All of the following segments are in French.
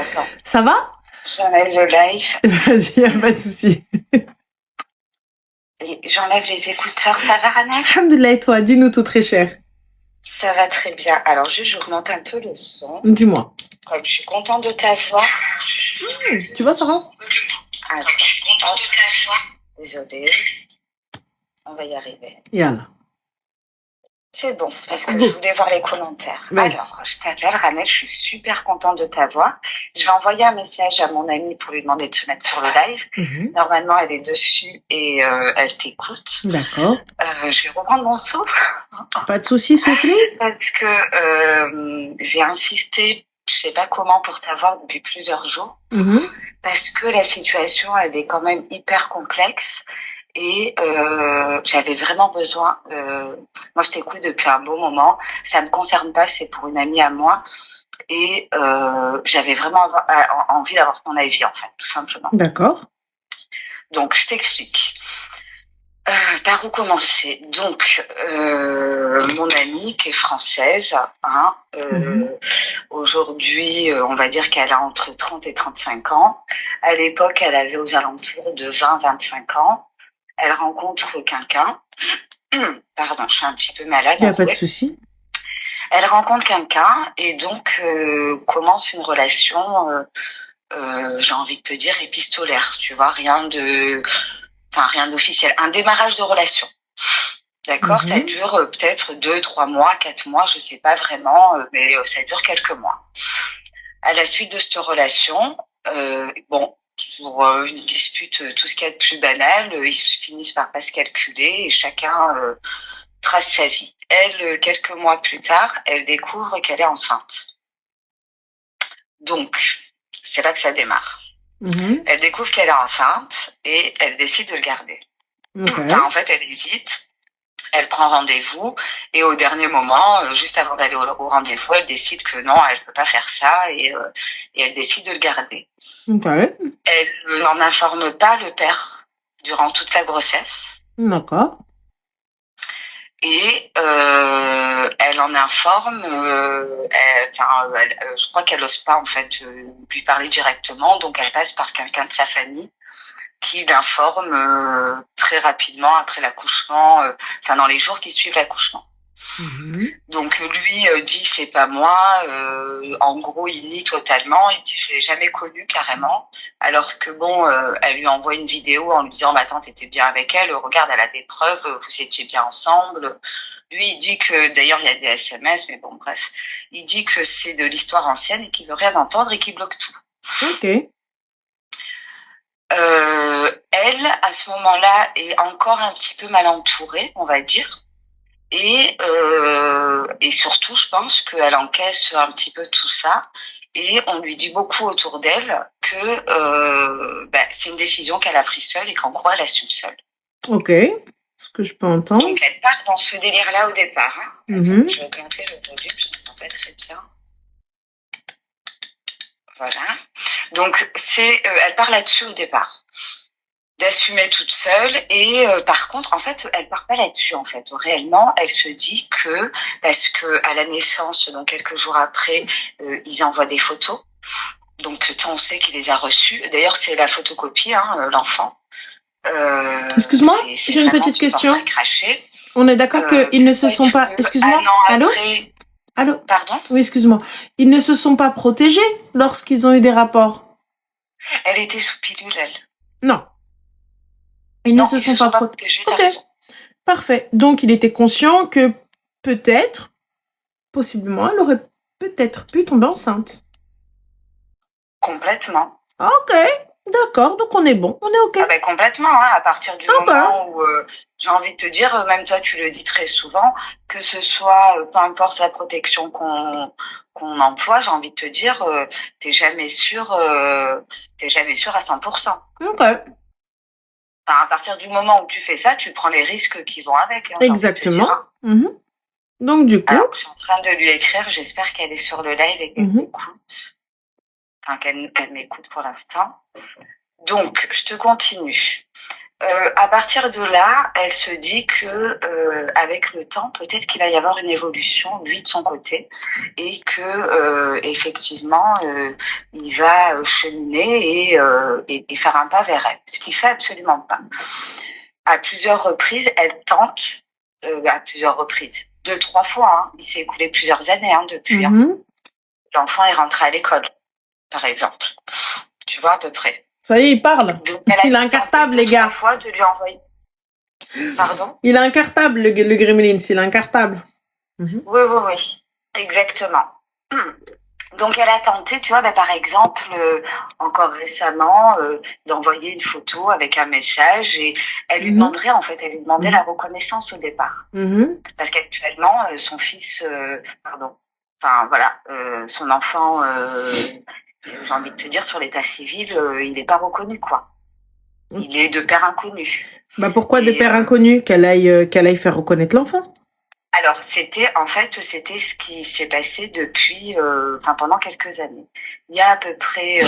Attends, Ça va? j'enlève le live Vas-y, y a pas de souci. et j'enlève les écouteurs. Ça va, Ranel? Alhamdoulilah, et toi, dis-nous tout très cher. Ça va très bien. Alors, juste, j'augmente un peu le son. Dis-moi. Comme je suis contente de ta voix. Tu vois, Sarah? Attends, hop. Désolée. On va y arriver. Yallah. C'est bon, parce que Go. je voulais voir les commentaires. Vas-y. Alors, je t'appelle, Ranel, je suis super contente de ta voix. Je vais envoyer un message à mon amie pour lui demander de se mettre sur le live. Normalement, elle est dessus et elle t'écoute. D'accord. Je vais reprendre mon souffle. Pas de souci, soufflez. Parce que j'ai insisté, je sais pas comment, pour t'avoir depuis plusieurs jours. Parce que la situation, elle est quand même hyper complexe. Et j'avais vraiment besoin. Moi, je t'écoute depuis un bon moment. Ça me concerne pas, c'est pour une amie à moi. Et j'avais vraiment envie d'avoir ton avis, en fait, tout simplement. D'accord. Donc, je t'explique. Par où commencer? Donc, mon amie qui est française, hein, aujourd'hui, on va dire qu'elle a entre 30 et 35 ans. À l'époque, elle avait aux alentours de 20-25 ans. Elle rencontre quelqu'un. Pardon, je suis un petit peu malade. Il n'y a pas de souci. Elle rencontre quelqu'un et donc commence une relation, j'ai envie de te dire, épistolaire. Tu vois, rien d'officiel. Un démarrage de relation. D'accord, ça dure peut-être 2, 3 mois, 4 mois, je sais pas vraiment, mais ça dure quelques mois. À la suite de cette relation, pour une dispute, tout ce qu'il y a de plus banal, ils finissent par pas se calculer et chacun trace sa vie. Elle, quelques mois plus tard, elle découvre qu'elle est enceinte. Donc, c'est là que ça démarre. Elle découvre qu'elle est enceinte et elle décide de le garder. Enfin, en fait, elle hésite. Elle prend rendez-vous et au dernier moment, juste avant d'aller au rendez-vous, elle décide que non, elle peut pas faire ça et elle décide de le garder. Elle n'en informe pas le père durant toute la grossesse. D'accord. Et elle en informe. Je crois qu'elle n'ose pas en fait lui parler directement, donc elle passe par quelqu'un de sa famille qui l'informe très rapidement après l'accouchement, dans les jours qui suivent l'accouchement. Donc lui dit c'est pas moi, en gros il nie totalement, il dit je l'ai jamais connu carrément, alors que bon, elle lui envoie une vidéo en lui disant bah attends t'étais bien avec elle, regarde elle a des preuves, vous étiez bien ensemble. Lui il dit que d'ailleurs il y a des SMS, mais bon bref, il dit que c'est de l'histoire ancienne et qu'il veut rien entendre et qu'il bloque tout. Ok. Elle, à ce moment-là, est encore un petit peu mal entourée, on va dire. Et surtout, je pense qu'elle encaisse un petit peu tout ça. Et on lui dit beaucoup autour d'elle que c'est une décision qu'elle a prise seule et qu'en gros, elle assume seule. Ok. Ce que je peux entendre. Donc, elle part dans ce délire-là au départ. Hein. Attends, je vais augmenter le volume, je n'entends pas très bien. Voilà. Donc, elle part là-dessus au départ, d'assumer toute seule. Et par contre, en fait, elle part pas là-dessus. En fait, réellement, elle se dit que parce que à la naissance, donc quelques jours après, ils envoient des photos. Donc ça, on sait qu'il les a reçues. D'ailleurs, c'est la photocopie, l'enfant. Excuse-moi, j'ai une petite question. On est d'accord qu'ils ne se sont pas. Excuse-moi. Allô? Allô? Pardon? Oui, excuse-moi. Ils ne se sont pas protégés lorsqu'ils ont eu des rapports? Elle était sous pilule, elle. Non. Ils ne se sont pas protégés. Ok. Parfait. Donc, il était conscient que peut-être, possiblement, elle aurait peut-être pu tomber enceinte. Complètement. Ok. D'accord. Donc, on est bon. On est ok. Ah ben complètement. Hein, à partir du moment où j'ai envie de te dire, même toi, tu le dis très souvent, que ce soit, peu importe la protection qu'on emploie, j'ai envie de te dire, t'es jamais sûr à 100%. Ok. Enfin, à partir du moment où tu fais ça, tu prends les risques qui vont avec. Hein, exactement. Donc du coup. Alors, je suis en train de lui écrire. J'espère qu'elle est sur le live et qu'elle m'écoute. Enfin, qu'elle m'écoute pour l'instant. Donc, je te continue. À partir de là, elle se dit que avec le temps, peut-être qu'il va y avoir une évolution lui de son côté et que effectivement, il va cheminer et faire un pas vers elle. Ce qu'il fait absolument pas. À plusieurs reprises, elle tente à plusieurs reprises, 2-3 fois. Hein. Il s'est écoulé plusieurs années depuis. Hein. L'enfant est rentré à l'école, par exemple. Tu vois à peu près. Ça y est, il parle. Il a un cartable, les gars. Fois de lui envoyer. Pardon? Il a un cartable, le Gremlins. Il a un cartable. Oui. Exactement. Donc, elle a tenté, tu vois, par exemple, encore récemment, d'envoyer une photo avec un message et elle lui demanderait, en fait, elle lui demandait la reconnaissance au départ. Parce qu'actuellement, son fils, son enfant, j'ai envie de te dire, sur l'état civil, il n'est pas reconnu, quoi. Il est de père inconnu. Pourquoi de père inconnu? Qu'elle aille faire reconnaître l'enfant? Alors, c'était ce qui s'est passé depuis, pendant quelques années. Il y a à peu près,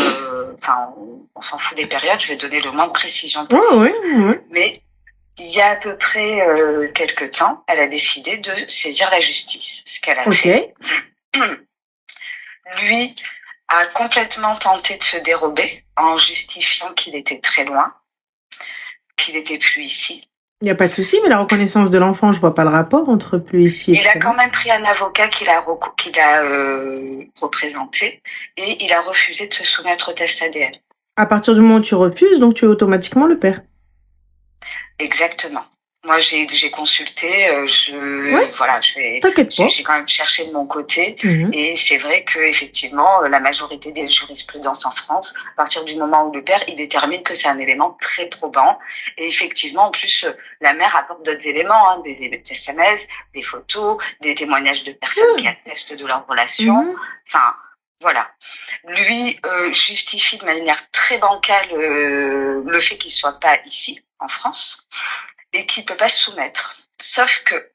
on s'en fout des périodes, je vais donner le moins de précision possible. Oui. Mais il y a à peu près quelques temps, elle a décidé de saisir la justice. Ce qu'elle a fait. Lui a complètement tenté de se dérober en justifiant qu'il était très loin, qu'il n'était plus ici. Il n'y a pas de souci, mais la reconnaissance de l'enfant, je vois pas le rapport entre plus ici et il a quand même pris un avocat qu'il a représenté et il a refusé de se soumettre au test ADN. À partir du moment où tu refuses, donc tu es automatiquement le père. Exactement. Moi, j'ai consulté, T'inquiète pas. J'ai quand même cherché de mon côté, et c'est vrai que effectivement, la majorité des jurisprudences en France, à partir du moment où le père, il détermine que c'est un élément très probant, et effectivement, en plus, la mère apporte d'autres éléments, des SMS, des photos, des témoignages de personnes qui attestent de leur relation, enfin. Voilà. Lui justifie de manière très bancale le fait qu'il soit pas ici, en France, et qu'il peut pas se soumettre. Sauf que,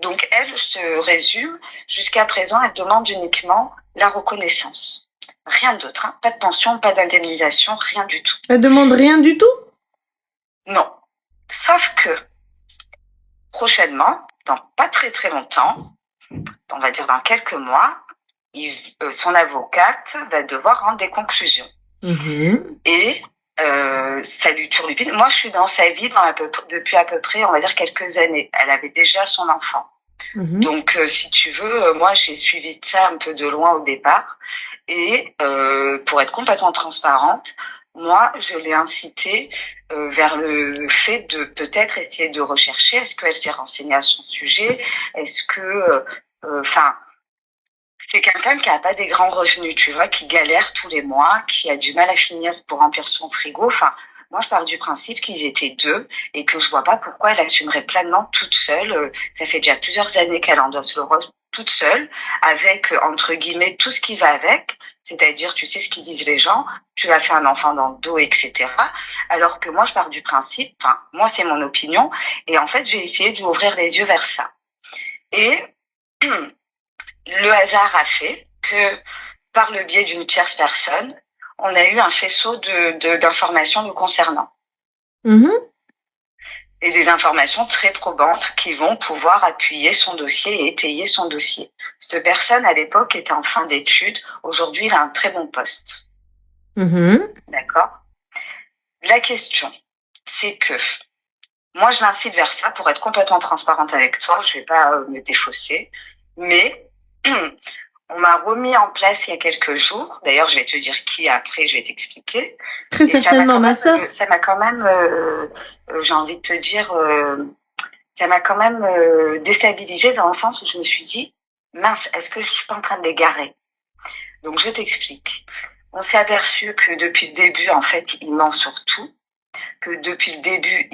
donc elle se résume, jusqu'à présent, elle demande uniquement la reconnaissance. Rien d'autre, pas de pension, pas d'indemnisation, rien du tout. Elle demande rien du tout? Non. Sauf que, prochainement, dans pas très très longtemps, on va dire dans quelques mois, son avocate va devoir rendre des conclusions. Et ça lui turlupine. Moi, je suis dans sa vie depuis à peu près, on va dire, quelques années. Elle avait déjà son enfant. Donc, si tu veux, moi, j'ai suivi ça un peu de loin au départ. Et pour être complètement transparente, moi, je l'ai incitée vers le fait de peut-être essayer de rechercher. Est-ce qu'elle s'est renseignée à son sujet? Est-ce que... c'est quelqu'un qui n'a pas des grands revenus, tu vois, qui galère tous les mois, qui a du mal à finir pour remplir son frigo. Enfin, moi, je pars du principe qu'ils étaient deux et que je vois pas pourquoi elle assumerait pleinement toute seule. Ça fait déjà plusieurs années qu'elle endosse le rôle toute seule, avec, entre guillemets, tout ce qui va avec. C'est-à-dire, tu sais ce qu'ils disent les gens, tu as fait un enfant dans le dos, etc. Alors que moi, je pars du principe, moi, c'est mon opinion. Et en fait, j'ai essayé d'ouvrir les yeux vers ça. Et... le hasard a fait que, par le biais d'une tierce personne, on a eu un faisceau d'informations nous concernant. Et des informations très probantes qui vont pouvoir appuyer son dossier et étayer son dossier. Cette personne, à l'époque, était en fin d'études. Aujourd'hui, il a un très bon poste. D'accord? La question, c'est que moi, je l'incite vers ça pour être complètement transparente avec toi. Je vais pas me défausser. Mais on m'a remis en place il y a quelques jours. D'ailleurs, je vais te dire qui après, je vais t'expliquer. Très certainement, ma sœur. Ça m'a quand même, j'ai envie de te dire, ça m'a quand même déstabilisée dans le sens où je me suis dit, mince, est-ce que je suis pas en train de l'égarer? Donc, je t'explique. On s'est aperçu que depuis le début, en fait, il ment sur tout. Que depuis le début,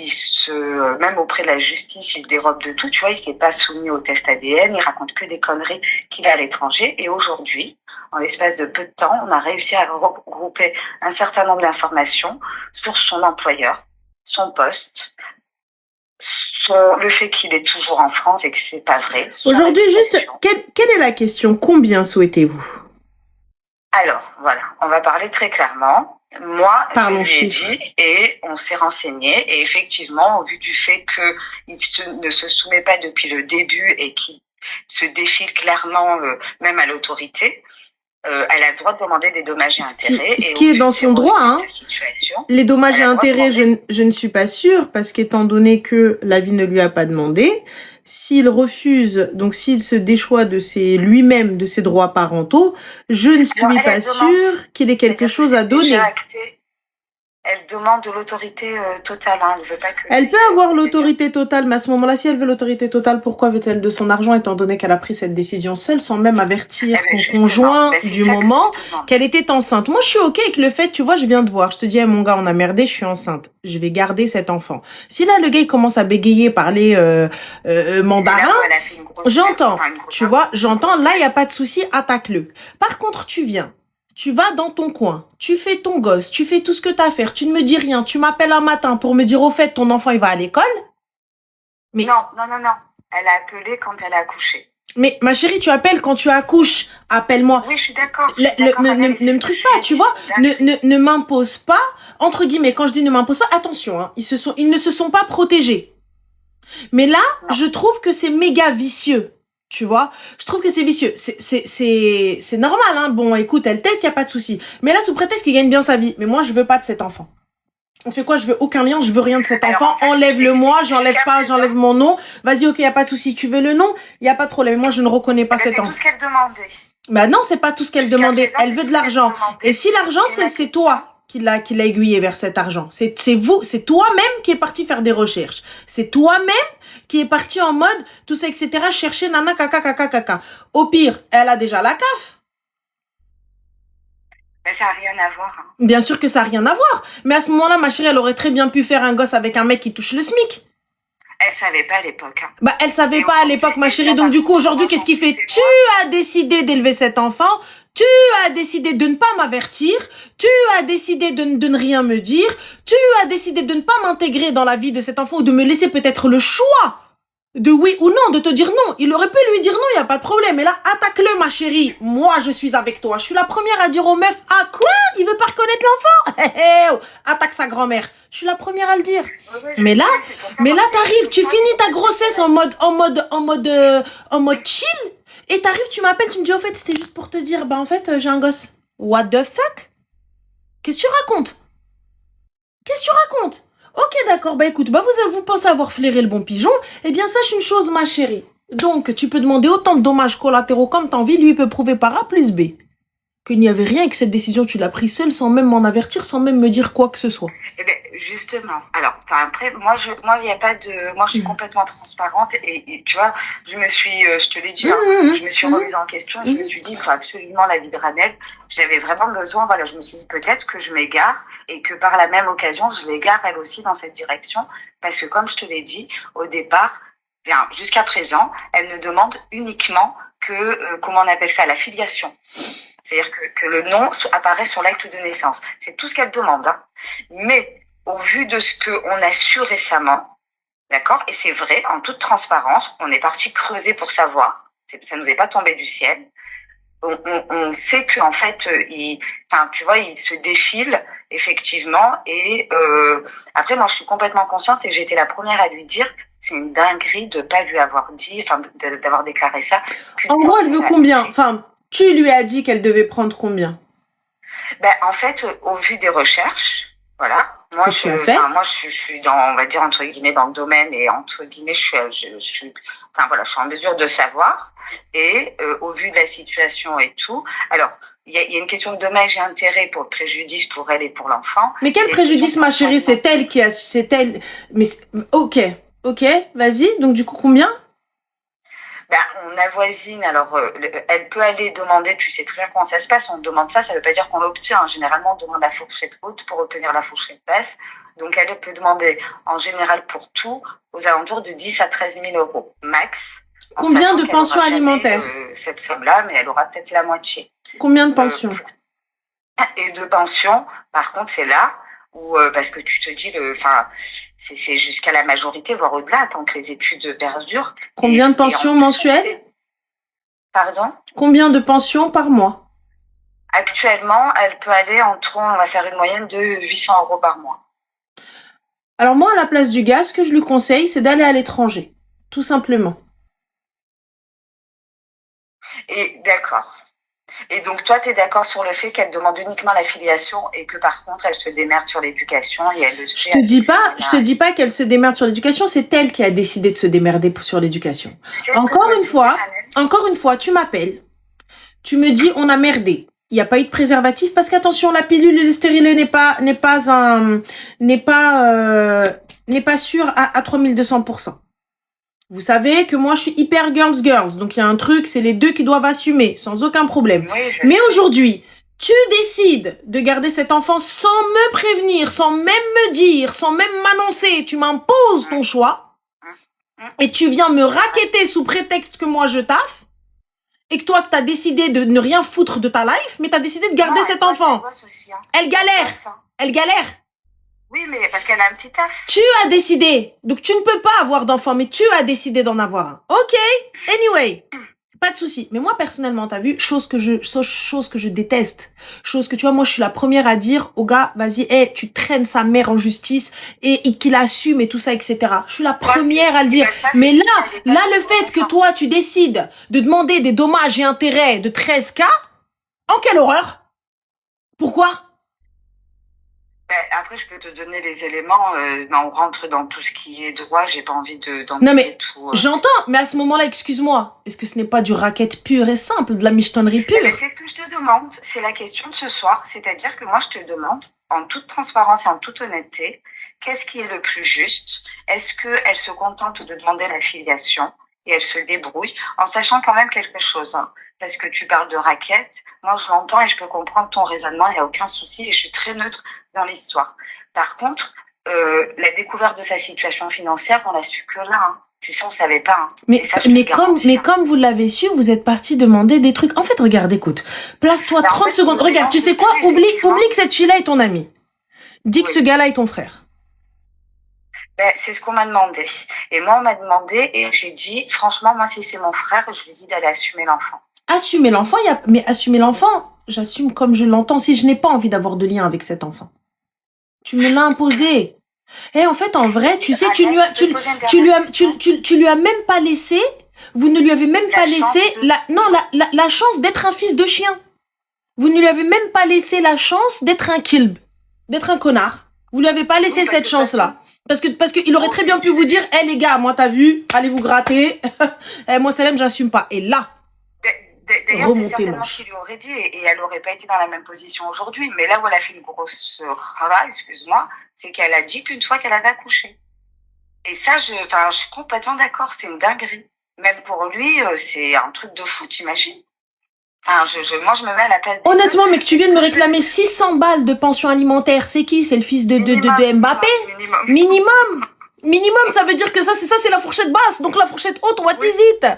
même auprès de la justice, il dérobe de tout. Tu vois, il s'est pas soumis au test ADN. Il raconte que des conneries qu'il a à l'étranger. Et aujourd'hui, en l'espace de peu de temps, on a réussi à regrouper un certain nombre d'informations sur son employeur, son poste, le fait qu'il est toujours en France et que c'est pas vrai. Aujourd'hui, juste, quelle est la question? Combien souhaitez-vous? Alors, voilà, on va parler très clairement. Moi, je lui ai dit et on s'est renseigné et effectivement, au vu du fait qu'il ne se soumet pas depuis le début et qu'il se défile clairement même à l'autorité, elle a le droit de demander des dommages et intérêts. Ce qui est dans son droit, hein. Les dommages et intérêts, je ne suis pas sûre, parce qu'étant donné que la vie ne lui a pas demandé, s'il refuse, donc s'il se déchoit de lui-même de ses droits parentaux, je ne suis pas sûre qu'il ait quelque chose à donner. Elle demande de l'autorité totale. Hein. Elle veut pas que. Elle peut avoir l'autorité totale, mais à ce moment-là, si elle veut l'autorité totale, pourquoi veut-elle de son argent, étant donné qu'elle a pris cette décision seule, sans même avertir son conjoint du moment qu'elle était enceinte? Moi, je suis OK avec le fait, tu vois, je viens de voir. Je te dis, hey, mon gars, on a merdé, je suis enceinte. Je vais garder cet enfant. Si là, le gars, il commence à bégayer, parler mandarin, j'entends. Tu vois, j'entends. Là, il n'y a pas de souci, attaque-le. Par contre, tu vas dans ton coin, tu fais ton gosse, tu fais tout ce que tu as à faire, tu ne me dis rien, tu m'appelles un matin pour me dire au fait ton enfant il va à l'école. Mais non. Elle a appelé quand elle a accouché. Mais ma chérie, tu appelles quand tu accouches, appelle-moi. Oui, je suis d'accord. Ne me truque pas, tu vois. Ne m'impose pas, entre guillemets, quand je dis ne m'impose pas, attention, hein, ils ne se sont pas protégés. Mais là, je trouve que c'est méga vicieux. Tu vois, je trouve que c'est vicieux. C'est normal, hein. Bon, écoute, elle teste, y a pas de souci. Mais là, sous prétexte qu'il gagne bien sa vie. Mais moi, je veux pas de cet enfant. On fait quoi? Je veux aucun lien, je veux rien de cet enfant. Enlève-le-moi, j'enlève mon nom. Vas-y, ok, y a pas de souci. Tu veux le nom? Y a pas de problème. Moi, je ne reconnais pas cet enfant. C'est tout ce qu'elle demandait. Bah non, c'est pas tout ce qu'elle demandait. Elle veut de l'argent. Et si l'argent, c'est toi qui l'a aiguillé vers cet argent. C'est toi-même qui est parti faire des recherches. C'est toi-même qui est parti en mode, tout ça, etc., chercher nana, caca. Au pire, elle a déjà la CAF. Mais ça n'a rien à voir. Hein. Bien sûr que ça n'a rien à voir. Mais à ce moment-là, ma chérie, elle aurait très bien pu faire un gosse avec un mec qui touche le SMIC. Elle savait pas à l'époque. Hein. Bah, elle savait pas à l'époque, ma chérie. Donc, du coup, aujourd'hui, qu'est-ce qu'il fait? Tu as décidé d'élever cet enfant. Tu as décidé de ne pas m'avertir. Tu as décidé de ne rien me dire. Tu as décidé de ne pas m'intégrer dans la vie de cet enfant ou de me laisser peut-être le choix de oui ou non, de te dire non. Il aurait pu lui dire non, il n'y a pas de problème. Et là, attaque-le, ma chérie. Moi, je suis avec toi. Je suis la première à dire aux meufs, ah quoi? Il veut pas reconnaître l'enfant? Attaque sa grand-mère. Je suis la première à le dire. Mais là, t'arrives, tu finis ta grossesse en mode chill. Et t'arrives, tu m'appelles, tu me dis, au fait, c'était juste pour te dire, bah en fait, j'ai un gosse. What the fuck? Qu'est-ce que tu racontes? Ok, d'accord, bah écoute, bah vous pensez avoir flairé le bon pigeon, eh bien sache une chose, ma chérie. Donc, tu peux demander autant de dommages collatéraux comme t'as envie, lui il peut prouver par A plus B qu'il n'y avait rien et que cette décision, tu l'as prise seule sans même m'en avertir, sans même me dire quoi que ce soit. Eh ben, justement. Alors, après, moi, il y a pas de, moi, je suis complètement transparente et tu vois, je te l'ai dit, je me suis remise en question, je me suis dit, il faut absolument la vie de Ranel. J'avais vraiment besoin, voilà, je me suis dit peut-être que je m'égare et que par la même occasion, je l'égare elle aussi dans cette direction parce que comme je te l'ai dit, au départ, bien, jusqu'à présent, elle ne demande uniquement que, comment on appelle ça, la filiation. C'est-à-dire que le nom apparaît sur l'acte de naissance. C'est tout ce qu'elle demande. Hein. Mais au vu de ce qu'on a su récemment, d'accord, et c'est vrai, en toute transparence, on est parti creuser pour savoir. Ça nous est pas tombé du ciel. On sait qu'en fait, il se défile effectivement. Et après, moi, je suis complètement consciente et j'ai été la première à lui dire. C'est une dinguerie de pas lui avoir dit, d'avoir déclaré ça. En gros, elle veut combien? Enfin. Tu lui as dit qu'elle devait prendre combien? Ben, en fait, au vu des recherches, voilà. Moi, je suis dans, on va dire, entre guillemets, dans le domaine et entre guillemets, je suis en mesure de savoir. Et, au vu de la situation et tout. Alors, il y a une question de dommages et intérêts pour le préjudice pour elle et pour l'enfant. Mais quel préjudice, ma chérie? C'est elle. Mais, ok, vas-y. Donc, du coup, combien? Ben, on avoisine, alors elle peut aller demander, tu sais très bien comment ça se passe, on demande ça veut pas dire qu'on l'obtient. Hein. Généralement, on demande la fourchette haute pour obtenir la fourchette basse. Donc, elle peut demander, en général, pour tout, aux alentours de 10 à 13 000 euros, max. Combien de pensions alimentaires? Cette somme-là, mais elle aura peut-être la moitié. Combien de pensions? Et de pensions, par contre, c'est là où, parce que tu te dis, c'est jusqu'à la majorité, voire au-delà, tant que les études perdurent. Combien de pensions mensuelles? Pardon? Combien de pensions par mois? Actuellement, elle peut aller on va faire une moyenne de 800 € par mois. Alors moi, à la place du gars, ce que je lui conseille, c'est d'aller à l'étranger. Tout simplement. Et d'accord. Et donc, toi, tu es d'accord sur le fait qu'elle demande uniquement la filiation et que par contre, elle se démerde sur l'éducation et elle le fait. Je te dis pas qu'elle se démerde sur l'éducation, c'est elle qui a décidé de se démerder sur l'éducation. Encore une fois, tu m'appelles. Tu me dis, on a merdé. Il n'y a pas eu de préservatif parce qu'attention, la pilule et le stérilet n'est pas sûr à 3200%. Vous savez que moi, je suis hyper girls. Donc, il y a un truc, c'est les deux qui doivent assumer, sans aucun problème. Oui, mais aujourd'hui, tu décides de garder cet enfant sans me prévenir, sans même me dire, sans même m'annoncer. Tu m'imposes ton choix. Et tu viens me racketter sous prétexte que moi, je taffe. Et que toi, que t'as décidé de ne rien foutre de ta life, mais t'as décidé de garder cet enfant. Elle galère. Elle galère. Oui, mais parce qu'elle a un petit taf. Tu as décidé. Donc, tu ne peux pas avoir d'enfant, mais tu as décidé d'en avoir un. Ok. Anyway. Pas de souci. Mais moi, personnellement, t'as vu, chose que je déteste. Chose que, tu vois, moi, je suis la première à dire au gars, vas-y, tu traînes sa mère en justice et qu'il assume et tout ça, etc. Je suis la première à le dire. Mais là, le fait que toi, tu décides de demander des dommages et intérêts de 13K, en quelle horreur? Pourquoi? Après, je peux te donner les éléments. On rentre dans tout ce qui est droit. J'ai pas envie d'en non, mais tout. J'entends. Mais à ce moment-là, excuse-moi. Est-ce que ce n'est pas du racket pur et simple, de la michetonnerie pure? C'est ce que je te demande. C'est la question de ce soir. C'est-à-dire que moi, je te demande, en toute transparence et en toute honnêteté, qu'est-ce qui est le plus juste? Est-ce qu'elle se contente de demander la filiation et elle se débrouille, en sachant quand même quelque chose, hein, parce que tu parles de raquette, moi je l'entends et je peux comprendre ton raisonnement, il n'y a aucun souci et je suis très neutre dans l'histoire. Par contre, la découverte de sa situation financière, on l'a su que là, hein. Tu sais, on savait pas. Hein. Mais comme vous l'avez su, vous êtes parti demander des trucs. En fait, regarde, écoute, place-toi 30 secondes. Regarde, tu sais quoi? Oublie que cette fille-là est ton amie. Dis que ce gars-là est ton frère. C'est ce qu'on m'a demandé. Et moi, on m'a demandé et j'ai dit, franchement, moi, si c'est mon frère, je lui dis d'aller assumer l'enfant. Assumer l'enfant, mais assumer l'enfant, j'assume comme je l'entends. Si je n'ai pas envie d'avoir de lien avec cet enfant. Tu me l'as imposé. En fait, en vrai, tu sais, tu lui as même pas laissé, vous ne lui avez même pas laissé la chance d'être un fils de chien. Vous ne lui avez même pas laissé la chance d'être un kilb, d'être un connard. Vous lui avez pas laissé cette chance-là. Parce que il aurait très bien pu vous dire, les gars, moi t'as vu, allez vous gratter. Moi Salem, j'assume pas. Et là, d'ailleurs, c'est certainement ce qu'il lui aurait dit et elle aurait pas été dans la même position aujourd'hui. Mais là où elle a fait une grosse rara, excuse-moi, c'est qu'elle a dit qu'une fois qu'elle avait accouché. Et ça, je suis complètement d'accord, c'est une dinguerie. Même pour lui, c'est un truc de fou, t'imagines? Moi, je me mets à la place. Honnêtement, mais que tu viennes me réclamer 600 balles de pension alimentaire, c'est qui? C'est le fils de Mbappé? Minimum, ça veut dire que ça, c'est la fourchette basse. Donc la fourchette haute, on va t'hésiter.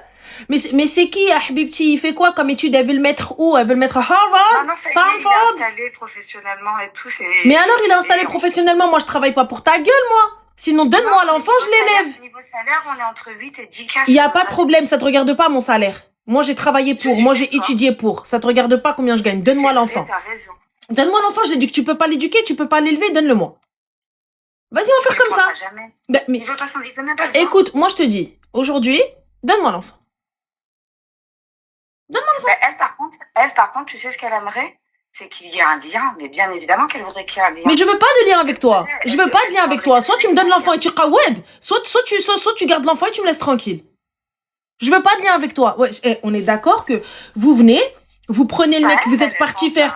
Mais c'est qui, Habibti? Il fait quoi comme étude? Elle veut le mettre où? Elle veut le mettre à Harvard? Non, Stanford? Il est installé professionnellement et tout. Mais alors, il est installé professionnellement. Moi, je travaille pas pour ta gueule, moi. Sinon, donne-moi l'enfant, je l'élève. Niveau salaire, on est entre 8 et 10 cas. Il n'y a pas de problème, ça te regarde pas, mon salaire. Moi, j'ai travaillé pour, moi, j'ai étudié pour. Ça te regarde pas combien je gagne. Donne-moi l'enfant. T'as raison. Donne-moi l'enfant, je l'éduque. Tu peux pas l'éduquer, tu peux pas l'élever, donne-le-moi. Vas-y, on va faire comme ça. Jamais. Mais, il veut même pas le écoute, moi, je te dis, aujourd'hui, donne-moi l'enfant. Donne-moi l'enfant. Elle, par contre, tu sais ce qu'elle aimerait? C'est qu'il y ait un lien, mais bien évidemment qu'elle voudrait qu'il y ait un lien. Mais je veux pas de lien avec toi. Je veux pas de lien avec toi. Soit tu me donnes l'enfant et tu qawed, soit tu gardes l'enfant et tu me laisses tranquille. Je veux pas de lien avec toi. Ouais, on est d'accord que vous venez, vous prenez le mec, vous êtes parti faire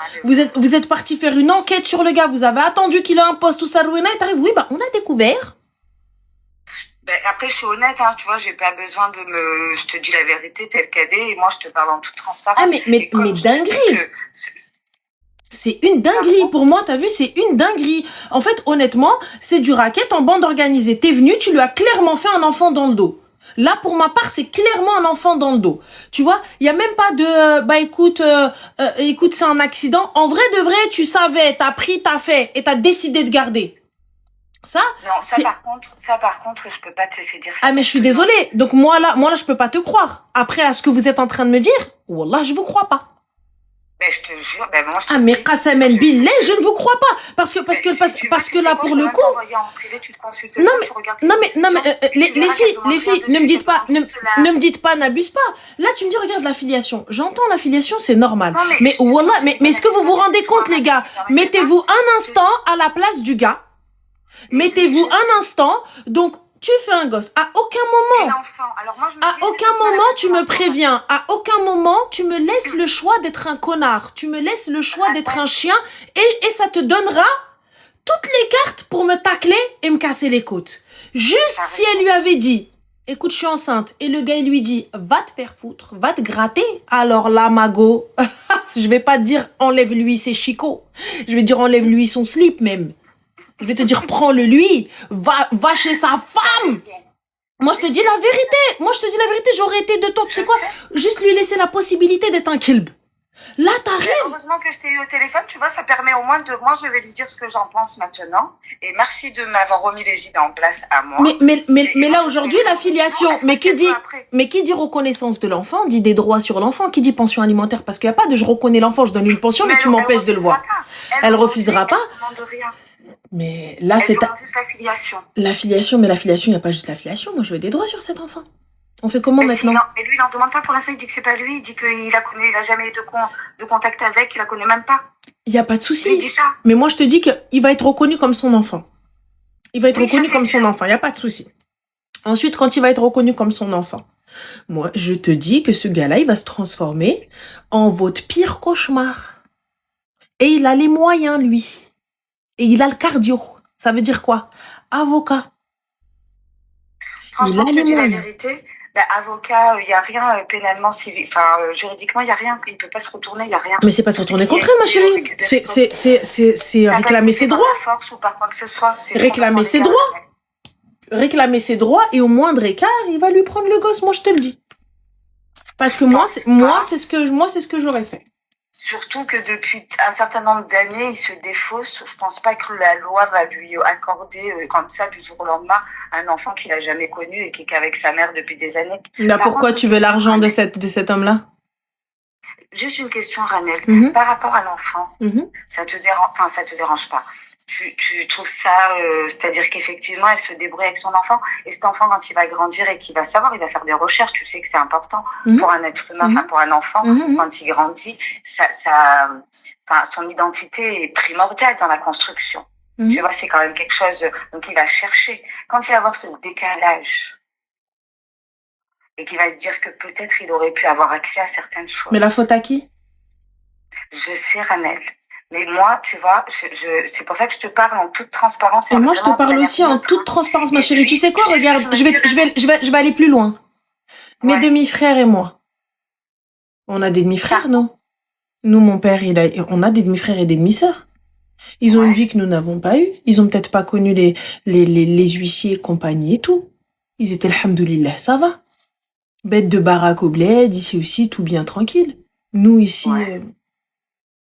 une enquête sur le gars, vous avez attendu qu'il ait un poste, tout ça, et t'arrives, oui, on a découvert. Après, je suis honnête, hein, tu vois, j'ai pas besoin je te dis la vérité telle qu'elle est, et moi, je te parle en toute transparence. Ah, mais dinguerie! C'est une dinguerie. Pour moi, t'as vu, c'est une dinguerie. En fait, honnêtement, c'est du racket en bande organisée. T'es venu, tu lui as clairement fait un enfant dans le dos. Là, pour ma part, c'est clairement un enfant dans le dos. Tu vois, il y a même pas de, écoute, c'est un accident. En vrai de vrai, tu savais, t'as pris, t'as fait, et t'as décidé de garder. Ça, par contre, je peux pas te laisser dire ça. Ah, mais je suis désolée. Donc, moi, là, je peux pas te croire. Après, à ce que vous êtes en train de me dire, wallah, je vous crois pas. Ben, je te jure, ben, moi, je te Ah, mais dis, Qasamen Billah, je ne vous crois pas. Parce que là, pour le coup. En privé, tu te consultes Non, pas, mais, tu regardes non, tes mais, non, mais, décisions, et tu verras qu'elle demande les rien filles, ne me dessus, dites qu'elle pas, demande juste ne me dites pas, n'abuse pas. Là, tu me dis, regarde l'affiliation. J'entends l'affiliation, c'est normal. Non, mais Mais, wallah, justement, mais est-ce que vous vous rendez compte, les gars? Mettez-vous un instant à la place du gars. Mettez-vous un instant. Donc, tu fais un gosse. À aucun moment. Alors moi, je me À dis, aucun moment tu me préviens, à aucun moment tu me laisses le choix d'être un connard, tu me laisses le choix d'être un chien et ça te donnera toutes les cartes pour me tacler et me casser les côtes. Juste si elle lui avait dit, écoute je suis enceinte, et le gars il lui dit, va te faire foutre, va te gratter, alors là Mago, je vais pas te dire enlève-lui ses chicots, je vais dire enlève-lui son slip même. Je vais te dire prends-le lui, va chez sa femme. Moi, je te dis la vérité. J'aurais été de toi. Tu sais quoi? Juste lui laisser la possibilité d'être un kilb. Là, t'arrives. Heureusement que je t'ai eu au téléphone, tu vois, ça permet au moins de... Moi, je vais lui dire ce que j'en pense maintenant. Et merci de m'avoir remis les idées en place à moi. Mais là, aujourd'hui, l'affiliation... Mais qui dit reconnaissance de l'enfant, dit des droits sur l'enfant, qui dit pension alimentaire? Parce qu'il n'y a pas de je reconnais l'enfant, je donne une pension, mais tu m'empêches de le voir. Elle refusera pas. Elle ne demande rien. Mais là, c'est juste l'affiliation. L'affiliation, mais l'affiliation, il n'y a pas juste l'affiliation. Moi, je veux des droits sur cet enfant. On fait comment maintenant? Mais lui, il n'en demande pas pour l'instant. Il dit que c'est pas lui. Il dit qu'il a jamais eu de contact avec. Il la connaît même pas. Il n'y a pas de souci. Il dit ça. Mais moi, je te dis qu'il va être reconnu comme son enfant. Il va être reconnu comme son enfant. Il n'y a pas de souci. Ensuite, quand il va être reconnu comme son enfant, moi, je te dis que ce gars-là, il va se transformer en votre pire cauchemar. Et il a les moyens, lui. Et il a le cardio. Ça veut dire quoi? Avocat. Franchement, je te dis la vérité. Ben, avocat, il n'y a rien pénalement, civil, juridiquement, il n'y a rien. Il ne peut pas se retourner, il n'y a rien. Mais c'est pas se retourner contre elle, ma chérie. C'est réclamer ses droits. Par force ou par quoi que ce soit. Réclamer ses droits. Réclamer ses droits et au moindre écart, il va lui prendre le gosse, moi je te le dis. Parce que moi c'est ce que j'aurais fait. Surtout que depuis un certain nombre d'années, il se défausse. Je pense pas que la loi va lui accorder comme ça du jour au lendemain un enfant qu'il a jamais connu et qui est qu'avec sa mère depuis des années. Là, pourquoi tu veux l'argent de cet homme-là? Juste une question, Ranel. Par rapport à l'enfant, ça te dérange pas. Tu trouves ça, c'est-à-dire qu'effectivement, elle se débrouille avec son enfant. Et cet enfant, quand il va grandir et qu'il va savoir, il va faire des recherches. Tu sais que c'est important pour un être humain, pour un enfant, quand il grandit, son identité est primordiale dans la construction. Tu vois, c'est quand même quelque chose, donc il va chercher. Quand il va avoir ce décalage, et qu'il va se dire que peut-être il aurait pu avoir accès à certaines choses. Mais la faute à qui? Je sais, Ranel. Mais moi, tu vois, c'est pour ça que je te parle en toute transparence. Et moi, je te parle aussi en toute transparence, ma chérie. Tu sais quoi, regarde, je vais aller plus loin. Mes demi-frères et moi. On a des demi-frères, non? Nous, mon père, on a des demi-frères et des demi-sœurs. Ils ont une vie que nous n'avons pas eue. Ils ont peut-être pas connu les huissiers et compagnie et tout. Ils étaient, alhamdoulilah, ça va. Bête de baraque au bled, ici aussi, tout bien tranquille. Nous, ici,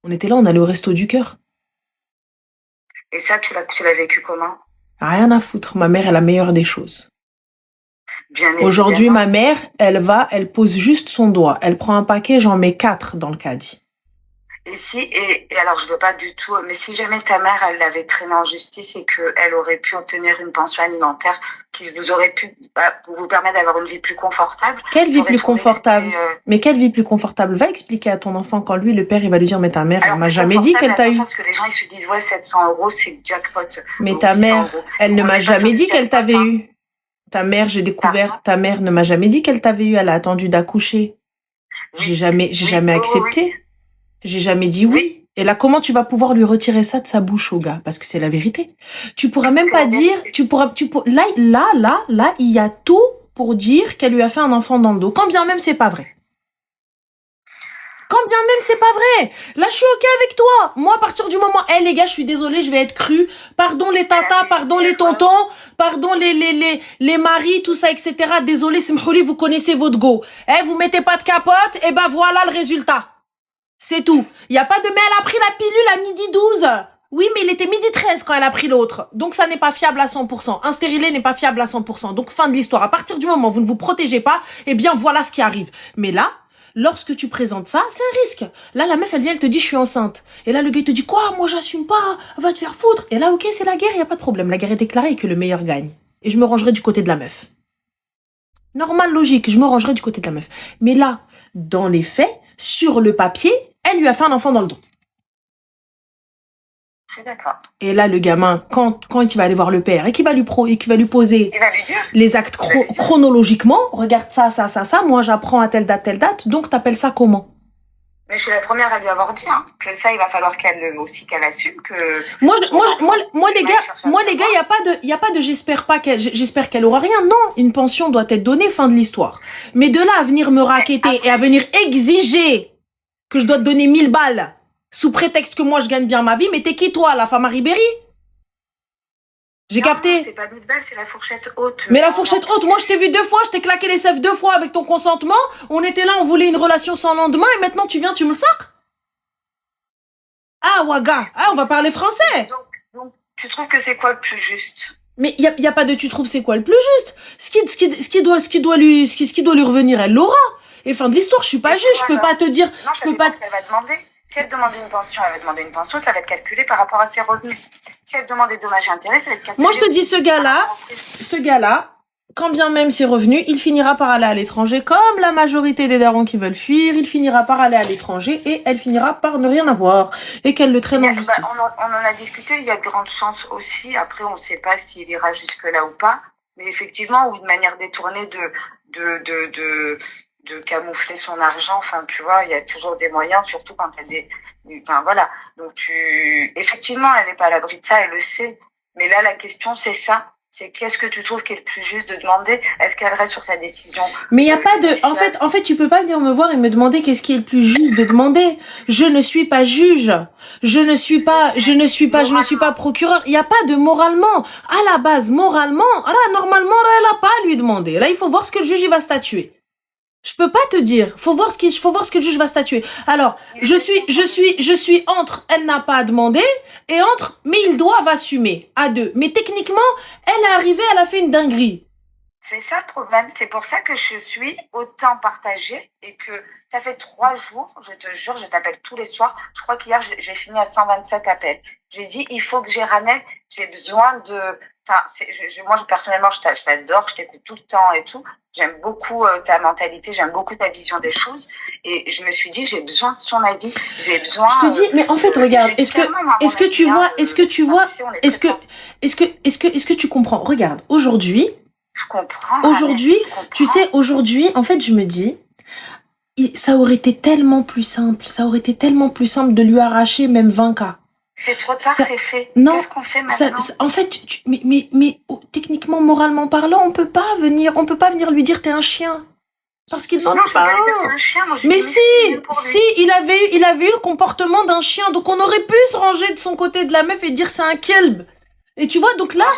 on était là, on allait au resto du cœur. Et ça, tu l'as vécu comment? Rien à foutre. Ma mère est la meilleure des choses. Aujourd'hui, ma mère, elle pose juste son doigt. Elle prend un paquet, j'en mets 4 dans le caddie. Et alors, je veux pas du tout, mais si jamais ta mère, elle l'avait traîné en justice et qu'elle aurait pu obtenir une pension alimentaire qui vous aurait pu vous permettre d'avoir une vie plus confortable. Quelle vie plus confortable? Mais quelle vie plus confortable? Va expliquer à ton enfant quand lui, le père, il va lui dire, mais ta mère, elle m'a jamais dit qu'elle t'a eu. Parce que les gens, ils se disent, 700 €, c'est jackpot. Mais ta mère, elle ne m'a jamais dit qu'elle t'avait eu. Ta mère, j'ai découvert, ta mère ne m'a jamais dit qu'elle t'avait eu. Elle a attendu d'accoucher. J'ai jamais accepté. J'ai jamais dit oui. Et là, comment tu vas pouvoir lui retirer ça de sa bouche au gars? Parce que c'est la vérité. Tu pourras même pas dire, là, il y a tout pour dire qu'elle lui a fait un enfant dans le dos. Quand bien même c'est pas vrai. Là, je suis ok avec toi. Moi, à partir du moment, les gars, je suis désolée, je vais être crue. Pardon les tatas, pardon les tontons, pardon les maris, tout ça, etc. Désolée, Simhouli, vous connaissez votre go. Vous mettez pas de capote, et ben voilà le résultat. C'est tout. Il y a pas de mais elle a pris la pilule à 12h. Oui, mais il était 12h13 quand elle a pris l'autre. Donc ça n'est pas fiable à 100%. Un stérilet n'est pas fiable à 100%. Donc fin de l'histoire. À partir du moment où vous ne vous protégez pas, eh bien voilà ce qui arrive. Mais là, lorsque tu présentes ça, c'est un risque. Là, la meuf, elle vient, elle te dit, je suis enceinte. Et là, le gars, il te dit, quoi, moi, j'assume pas, va te faire foutre. Et là, ok, c'est la guerre, y a pas de problème. La guerre est déclarée et que le meilleur gagne. Et je me rangerai du côté de la meuf. Normal, logique, je me rangerai du côté de la meuf. Mais là, dans les faits, sur le papier, elle lui a fait un enfant dans le dos. Je suis d'accord. Et là, le gamin, quand il va aller voir le père et qu'il va lui poser les actes chronologiquement, regarde ça, moi j'apprends à telle date, donc t'appelles ça comment? Mais je suis la première à lui avoir dit que ça, il va falloir qu'elle assume que. Moi les gars, il y a pas de j'espère qu'elle aura rien. Non, une pension doit être donnée, fin de l'histoire. Mais de là à venir me raqueter et à venir exiger que je dois te donner 1000 balles sous prétexte que moi je gagne bien ma vie, mais t'es qui toi, la femme à Ribéry? J'ai capté. C'est pas 1000 balles, c'est la fourchette haute. Mais la fourchette haute, moi je t'ai vu 2 fois, je t'ai claqué les seufs 2 fois avec ton consentement. On était là, on voulait une relation sans lendemain et maintenant tu viens, tu me le sacres? Ah, Waga, on va parler français. Donc, tu trouves que c'est quoi le plus juste? Mais y a pas de tu trouves c'est quoi le plus juste? Ce qui doit lui revenir, elle l'aura. Et fin de l'histoire, je suis pas juge, je peux pas te dire. Non, je peux pas. Elle va demander. Si elle demande une pension, elle va demander une pension, ça va être calculé par rapport à ses revenus. Si elle demande des dommages et intérêts, ça va être calculé. Moi, je te dis, ce gars-là, quand bien même ses revenus, il finira par aller à l'étranger, comme la majorité des darons qui veulent fuir, il finira par aller à l'étranger et elle finira par ne rien avoir et qu'elle le traîne en justice. On en a discuté, il y a de grandes chances aussi. Après, on ne sait pas s'il ira jusque-là ou pas. Mais effectivement, ou de manière détournée de camoufler son argent, enfin tu vois, il y a toujours des moyens, surtout quand t'as enfin voilà, donc effectivement elle n'est pas à l'abri de ça, elle le sait, mais là la question c'est ça, c'est qu'est-ce que tu trouves qui est le plus juste de demander, est-ce qu'elle reste sur sa décision? Mais il y a pas de, en fait tu peux pas venir me voir et me demander qu'est-ce qui est le plus juste de demander. Je ne suis pas juge, je ne suis pas procureur, il y a pas de moralement, à la base moralement, là normalement là, elle a pas à lui demander, là il faut voir ce que le juge il va statuer. Je peux pas te dire. Faut voir ce que le juge va statuer. Alors, je suis entre, elle n'a pas à demander, et entre, mais ils doivent assumer, à 2. Mais techniquement, elle est arrivée, elle a fait une dinguerie. C'est ça le problème. C'est pour ça que je suis autant partagée et que ça fait 3 jours, je te jure, je t'appelle tous les soirs. Je crois qu'hier, j'ai fini à 127 appels. J'ai dit, il faut que j'ai Ranel, j'ai besoin de... Enfin, moi, personnellement, je t'adore, je t'écoute tout le temps et tout. J'aime beaucoup ta mentalité, j'aime beaucoup ta vision des choses. Et je me suis dit, j'ai besoin de son avis, j'ai besoin... Je te dis, mais en fait, regarde, est-ce que tu comprends? Regarde, aujourd'hui... Je comprends. Aujourd'hui, tu sais, en fait, je me dis, ça aurait été tellement plus simple de lui arracher même 20K. C'est trop tard, c'est fait. Non, qu'est-ce qu'on fait maintenant? En fait, mais techniquement, moralement parlant, on peut pas venir lui dire t'es un chien. Parce qu'il demande pas. Un chien, moi, mais si, il avait eu le comportement d'un chien, donc on aurait pu se ranger de son côté de la meuf et dire c'est un kelb. Et tu vois, donc là.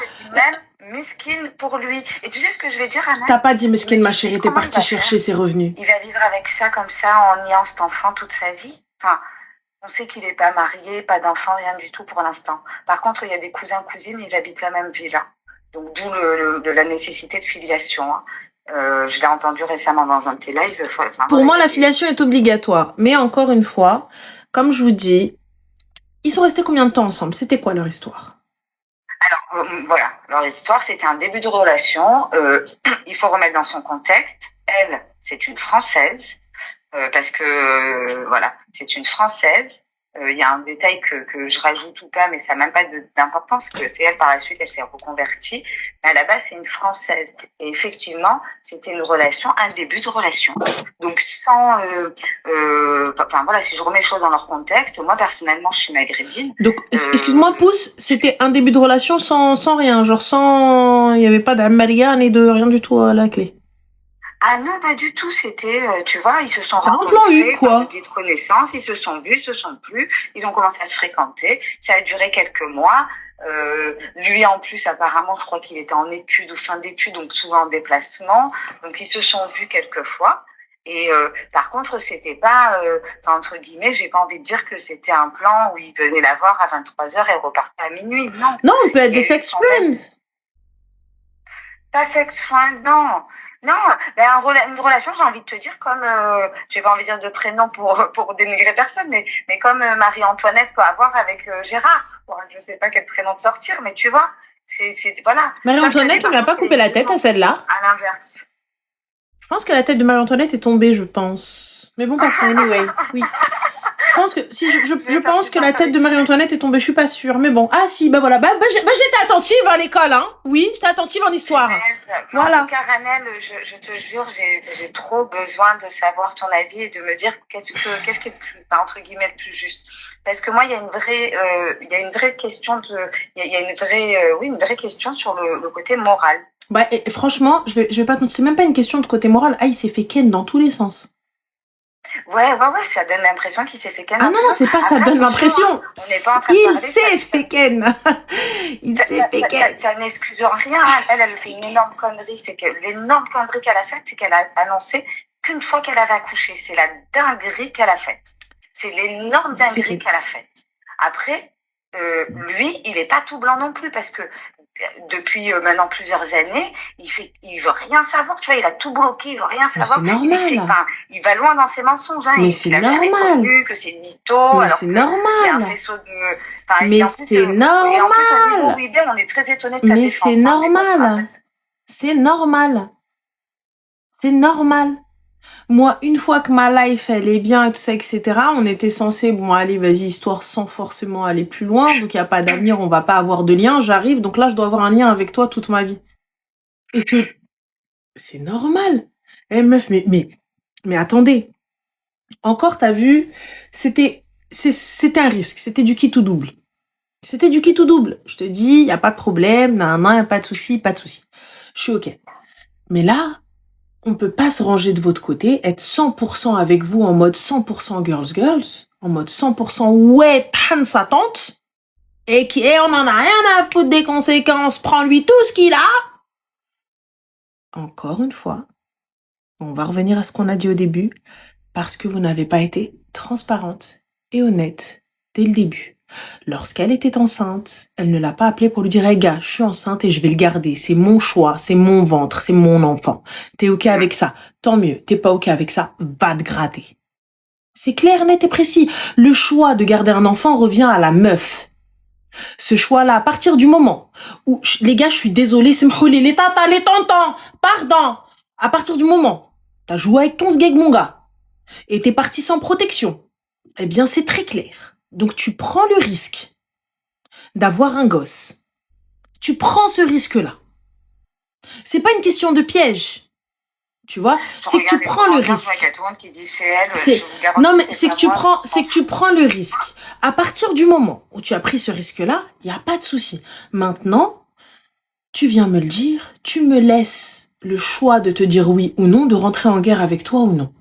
Mesquine pour lui. Et tu sais ce que je vais dire, Anna? T'as pas dit mesquine, ma chérie, t'es partie chercher ses revenus. Il va vivre avec ça, comme ça, en niant cet enfant toute sa vie. Enfin, on sait qu'il est pas marié, pas d'enfant, rien du tout pour l'instant. Par contre, il y a des cousins, cousines, ils habitent la même ville. Donc, d'où la nécessité de filiation. Je l'ai entendu récemment dans un de tes lives. Pour moi, la filiation est obligatoire. Mais encore une fois, comme je vous dis, ils sont restés combien de temps ensemble? C'était quoi leur histoire? Alors, voilà, leur histoire, c'était un début de relation. Il faut remettre dans son contexte. Elle, c'est une Française, parce que, voilà, c'est une Française. Il y a un détail que je rajoute ou pas, mais ça n'a même pas d'importance, que c'est elle, par la suite, elle s'est reconvertie. Mais à la base, c'est une Française. Et effectivement, c'était une relation, un début de relation. Donc, sans... enfin, voilà, si je remets les choses dans leur contexte, moi, personnellement, je suis maghrébine. Donc, excuse-moi, Pouce, c'était un début de relation sans rien, genre sans... Il n'y avait pas d'Amaria ni de rien du tout à la clé. Ah non, pas du tout. C'était, tu vois, ils se sont rencontrés, quoi. Des connaissances, ils se sont vus, ils se sont plus, ils ont commencé à se fréquenter. Ça a duré quelques mois. Lui, en plus, apparemment, je crois qu'il était en études ou fin d'études, donc souvent en déplacement. Donc, ils se sont vus quelques fois. Et par contre, c'était pas, entre guillemets, j'ai pas envie de dire que c'était un plan où il venait la voir à 23h et repartait à minuit. Non. Non, on peut être des sex friends. Pas sexe fin, non. Non, ben une relation, j'ai envie de te dire, comme, j'ai pas envie de dire de prénom pour dénigrer personne, mais comme Marie-Antoinette peut avoir avec Gérard. Bon, je sais pas quel prénom de sortir, mais tu vois, voilà. Marie-Antoinette, on lui a pas coupé la tête à celle-là. À l'inverse. Je pense que la tête de Marie-Antoinette est tombée, je pense. Mais bon, passons, anyway, oui. Je pense que si je pense que la tête de Marie-Antoinette est tombée, je suis pas sûre. Mais bon, ah si, bah voilà, j'étais attentive à l'école, hein. Oui, j'étais attentive en histoire. Voilà. En tout cas, Ranel, je te jure, j'ai trop besoin de savoir ton avis et de me dire qu'est-ce qui est le plus, entre guillemets, le plus juste. Parce que moi, il y a une vraie question une vraie question sur le côté moral. Bah, et franchement, je vais pas te mentir, c'est même pas une question de côté moral. Ah, il s'est fait ken dans tous les sens. Ouais, ça donne l'impression qu'il s'est fait ken. Ah non, c'est pas ça donne l'impression. Il s'est fait ken. Il s'est fait ken. Ça n'excuse rien. Elle fait une énorme connerie. C'est que l'énorme connerie qu'elle a faite, c'est qu'elle a annoncé qu'une fois qu'elle avait accouché, c'est la dinguerie qu'elle a faite. C'est l'énorme dinguerie qu'elle a faite. Après, lui, il est pas tout blanc non plus parce que depuis maintenant plusieurs années, il veut rien savoir, tu vois, il a tout bloqué, il veut rien savoir. C'est normal. Il va loin dans ses mensonges, hein. Mais c'est normal. Que c'est mytho. Mais c'est normal. C'est un faisceau de, mais c'est normal. Et en plus, au niveau où il est, on est très étonné de sa défense. Mais c'est normal. C'est normal. C'est normal. Moi, une fois que ma life, elle est bien et tout ça, etc., on était censé, bon, allez, vas-y, histoire sans forcément aller plus loin. Donc, il n'y a pas d'avenir, on va pas avoir de lien. J'arrive, donc là, je dois avoir un lien avec toi toute ma vie. Et c'est normal. Eh, meuf, mais attendez. Encore, t'as vu, c'était un risque. C'était du qui tout double. C'était du qui tout double. Je te dis, il n'y a pas de problème, non, y a pas de souci. Je suis OK. Mais là, on peut pas se ranger de votre côté, être 100% avec vous en mode 100% girls, en mode 100% ouais, tan sa tante, et on en a rien à foutre des conséquences, prends-lui tout ce qu'il a. Encore une fois, on va revenir à ce qu'on a dit au début, parce que vous n'avez pas été transparente et honnête dès le début. Lorsqu'elle était enceinte, elle ne l'a pas appelé pour lui dire « Hey gars, je suis enceinte et je vais le garder. C'est mon choix, c'est mon ventre, c'est mon enfant. T'es OK avec ça? Tant mieux. T'es pas OK avec ça? Va te gratter. » C'est clair, net et précis. Le choix de garder un enfant revient à la meuf. Ce choix-là, à partir du moment où, les gars, je suis désolée, c'est les tatas, les tontons, pardon. À partir du moment, t'as joué avec ton sgeg, mon gars, et t'es parti sans protection, eh bien, c'est très clair. Donc, tu prends le risque d'avoir un gosse. Tu prends ce risque-là. C'est pas une question de piège. Tu vois, c'est que tu prends le risque. Non, mais c'est que tu prends le risque. À partir du moment où tu as pris ce risque-là, il n'y a pas de souci. Maintenant, tu viens me le dire, tu me laisses le choix de te dire oui ou non, de rentrer en guerre avec toi ou non.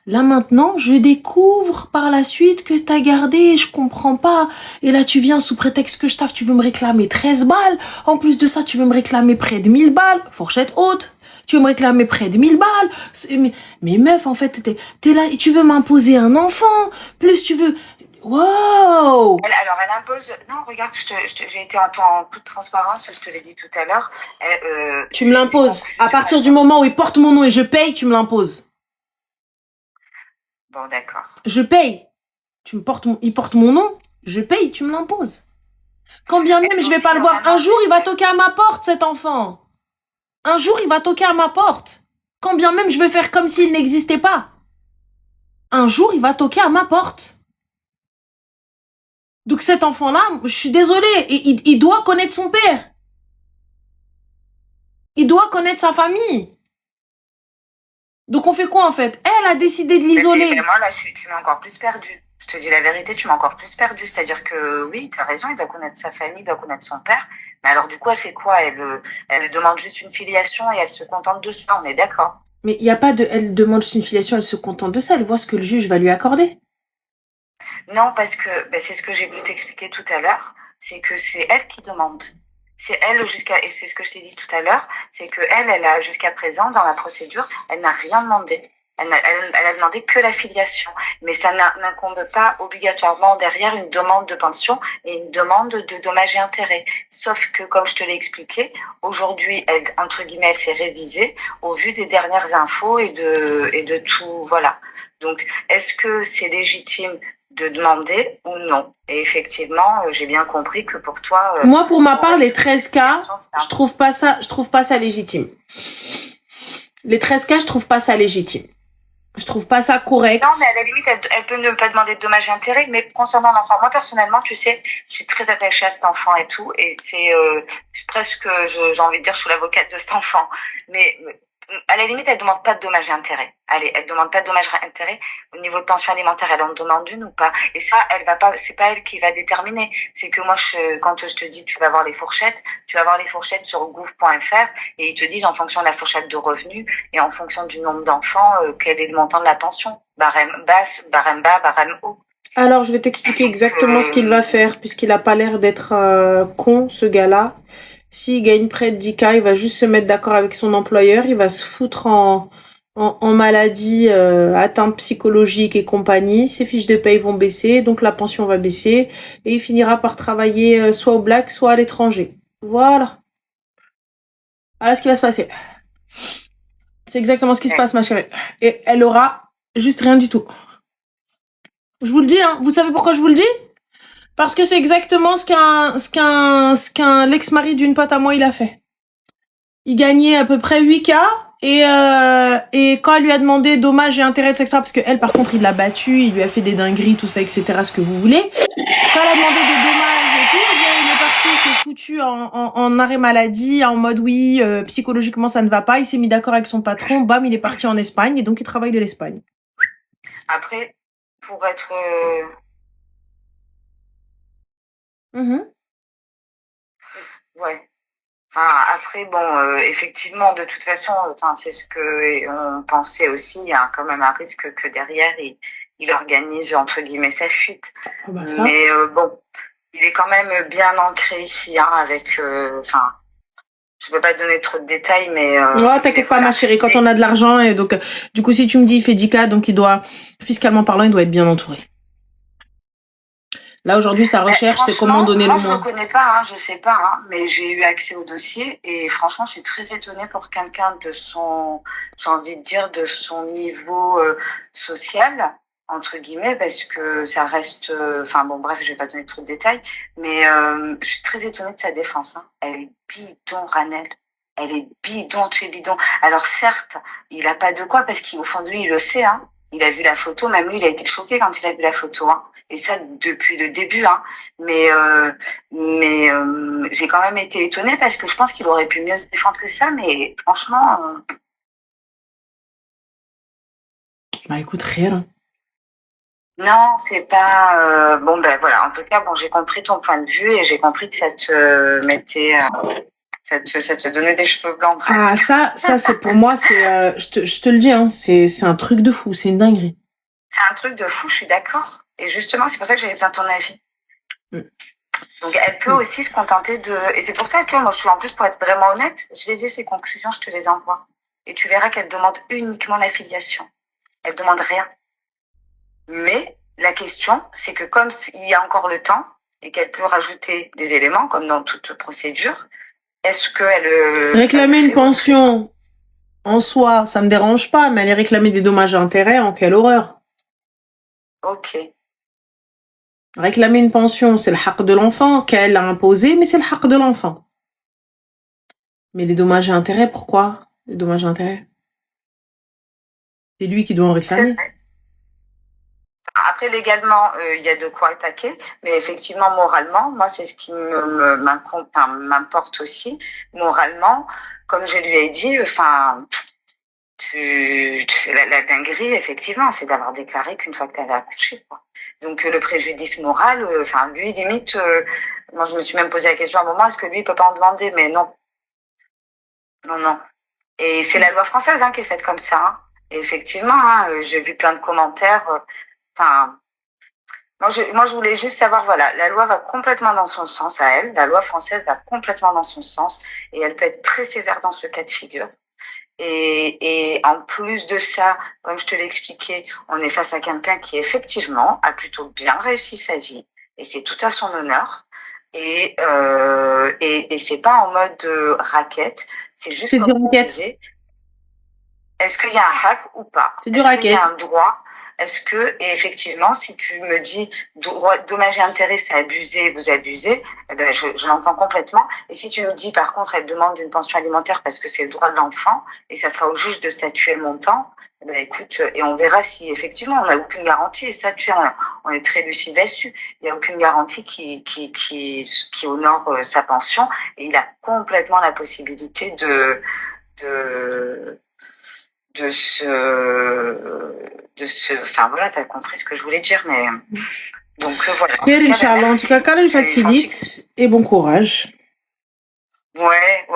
Là maintenant, je découvre par la suite que t'as gardé, je comprends pas. Et là, tu viens sous prétexte que je taffe, tu veux me réclamer 13 balles. En plus de ça, tu veux me réclamer près de 1000 balles. Fourchette haute. Tu veux me réclamer près de 1000 balles. Mais meuf, en fait, t'es là et tu veux m'imposer un enfant. Plus tu veux... Wow! Alors, elle impose... Non, regarde, j'ai été en toute transparence, je te l'ai dit tout à l'heure. Tu me l'imposes. À partir du moment où il porte mon nom et je paye, tu me l'imposes. Bon, d'accord. Je paye. Il porte mon nom. Je paye, tu me l'imposes. Quand bien même je vais pas le voir, un jour il va toquer à ma porte, cet enfant. Un jour il va toquer à ma porte. Quand bien même je vais faire comme s'il n'existait pas. Un jour il va toquer à ma porte. Donc cet enfant-là, je suis désolée, il doit connaître son père. Il doit connaître sa famille. Donc on fait quoi en fait? Elle a décidé de l'isoler. Moi là, tu m'as encore plus perdu. Je te dis la vérité, tu m'as encore plus perdu. C'est-à-dire que oui, tu as raison, il doit connaître sa famille, il doit connaître son père. Mais alors du coup, elle fait quoi? Elle demande juste une filiation et elle se contente de ça, on est d'accord? Mais il y a pas de... Elle demande juste une filiation, elle se contente de ça, elle voit ce que le juge va lui accorder. Non, parce que c'est ce que j'ai voulu t'expliquer tout à l'heure, c'est que c'est elle qui demande. C'est elle et c'est ce que je t'ai dit tout à l'heure, c'est que elle a jusqu'à présent dans la procédure, elle n'a rien demandé. Elle a demandé que la filiation, mais ça n'incombe pas obligatoirement derrière une demande de pension et une demande de dommages et intérêts. Sauf que, comme je te l'ai expliqué, aujourd'hui, elle, entre guillemets, elle s'est révisée au vu des dernières infos et de tout, voilà. Donc, est-ce que c'est légitime de demander ou non? Et effectivement, j'ai bien compris que pour toi... Moi, pour ma part, les 13 cas, je trouve pas ça légitime. Les 13 cas, je trouve pas ça légitime. Je trouve pas ça correct. Non, mais à la limite, elle peut ne pas demander de dommages et intérêts, mais concernant l'enfant, moi personnellement, tu sais, je suis très attachée à cet enfant et tout, et c'est presque, j'ai envie de dire, je suis l'avocate de cet enfant. Mais à la limite, elle demande pas de dommages et intérêts. Allez, elle demande pas de dommages et intérêts. Au niveau de pension alimentaire, elle en demande une ou pas. Et ça, elle va pas, c'est pas elle qui va déterminer. C'est que moi, quand je te dis, tu vas voir les fourchettes sur gouv.fr et ils te disent en fonction de la fourchette de revenus et en fonction du nombre d'enfants, quel est le montant de la pension. Barème basse, barème bas, barème haut. Alors, je vais t'expliquer exactement ce qu'il va faire, puisqu'il a pas l'air d'être con, ce gars-là. S'il gagne près de 10K, il va juste se mettre d'accord avec son employeur, il va se foutre en maladie, atteinte psychologique et compagnie. Ses fiches de paye vont baisser, donc la pension va baisser, et il finira par travailler soit au black, soit à l'étranger. Voilà. Voilà ce qui va se passer. C'est exactement ce qui se passe, ma chérie. Et elle aura juste rien du tout. Je vous le dis, hein. Vous savez pourquoi je vous le dis? Parce que c'est exactement ce qu'un l'ex-mari d'une pote à moi, il a fait. Il gagnait à peu près 8K et quand elle lui a demandé dommages et intérêts, etc., parce que elle, par contre, il l'a battu, il lui a fait des dingueries, tout ça, etc., ce que vous voulez. Quand elle a demandé des dommages et tout, eh bien, il est parti, il s'est foutu en arrêt maladie, en mode oui, psychologiquement, ça ne va pas. Il s'est mis d'accord avec son patron, bam, il est parti en Espagne et donc il travaille de l'Espagne. Après, pour être... Ouais. Enfin, après, bon, effectivement, de toute façon, c'est ce que on pensait aussi. Il y a quand même un risque que derrière, il organise, entre guillemets, sa fuite. Mais bon, il est quand même bien ancré ici, hein, avec... je peux pas te donner trop de détails, mais... ouais, t'inquiète pas, ma chérie, quand on a de l'argent, et donc, du coup, si tu me dis il fait 10K, donc il doit, fiscalement parlant, il doit être bien entouré. Là, aujourd'hui, sa recherche, c'est comment donner le moins. Moi, je ne connais pas, hein, je sais pas, hein, mais j'ai eu accès au dossier et franchement, je suis très étonnée pour quelqu'un de son, j'ai envie de dire, de son niveau social, entre guillemets, parce que ça reste, bon, bref, je vais pas donner trop de détails, mais je suis très étonnée de sa défense. Hein. Elle est bidon, Ranel. Elle est bidon de chez bidon. Alors certes, il a pas de quoi, parce qu'au fond de lui, il le sait, hein. Il a vu la photo, même lui, il a été choqué quand il a vu la photo, hein. Et ça depuis le début, hein. Mais j'ai quand même été étonnée parce que je pense qu'il aurait pu mieux se défendre que ça, mais franchement. Bah écoute, rien. Non, c'est pas bon. Ben voilà. En tout cas, bon, j'ai compris ton point de vue et j'ai compris que ça te mettait. Ça te donnait des cheveux blancs. Ah, ça c'est pour moi, c'est, je te le dis, hein, c'est un truc de fou, c'est une dinguerie. C'est un truc de fou, je suis d'accord. Et justement, c'est pour ça que j'avais besoin de ton avis. Donc, elle peut aussi se contenter de... Et c'est pour ça, tu vois, moi, je suis en plus, pour être vraiment honnête, je les ai, ces conclusions, je te les envoie. Et tu verras qu'elle demande uniquement l'affiliation. Elle demande rien. Mais la question, c'est que comme il y a encore le temps et qu'elle peut rajouter des éléments, comme dans toute procédure, est-ce qu'elle... réclamer une pension, en soi, ça me dérange pas, mais aller réclamer des dommages et intérêts, en quelle horreur. Ok. Réclamer une pension, c'est le haq de l'enfant qu'elle a imposé, mais c'est le haq de l'enfant. Mais les dommages et intérêts, pourquoi? Les dommages et intérêts. C'est lui qui doit en réclamer. Après, légalement, il y a de quoi attaquer, mais effectivement, moralement, moi, c'est ce qui m'importe aussi. Moralement, comme je lui ai dit, la dinguerie, effectivement, c'est d'avoir déclaré qu'une fois que tu avais accouché, quoi. Donc, le préjudice moral, lui, limite, moi, je me suis même posé la question à un moment, est-ce que lui, il peut pas en demander? Mais non. Non. Et c'est la loi française, hein, qui est faite comme ça, hein. Et effectivement, hein, j'ai vu plein de commentaires, moi, je voulais juste savoir, voilà, la loi va complètement dans son sens à elle. La loi française va complètement dans son sens et elle peut être très sévère dans ce cas de figure. Et en plus de ça, comme je te l'expliquais, on est face à quelqu'un qui effectivement a plutôt bien réussi sa vie et c'est tout à son honneur. Et c'est pas en mode raquette, c'est juste C'est du comme tu racket. disais. Est-ce qu'il y a un hack ou pas? C'est du Est-ce qu'il y racket. a un droit? Est-ce que, et effectivement, si tu me dis dommage et intérêt, c'est abusé, vous abusez, eh ben, je l'entends complètement. Et si tu me dis, par contre, elle demande une pension alimentaire parce que c'est le droit de l'enfant, et ça sera au juge de statuer le montant, eh ben, écoute, et on verra si, effectivement, on n'a aucune garantie, et ça, tu sais, on est très lucide là-dessus. Il n'y a aucune garantie qui honore sa pension, et il a complètement la possibilité de, enfin voilà, t'as compris ce que je voulais dire, mais donc voilà. Inch'Allah, en tout cas, qu'Allah le facilite et bon courage. Ouais.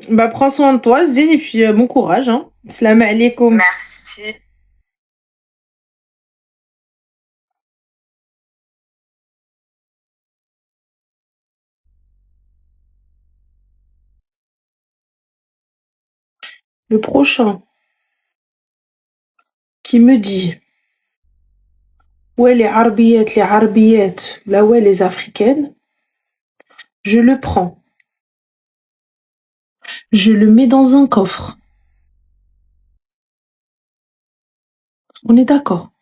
Bah, prends soin de toi, Zine, et puis bon courage, hein. Salam alaikum. Merci. Le prochain qui me dit ouais les arabiettes, là ouais les africaines, je le prends. Je le mets dans un coffre. On est d'accord.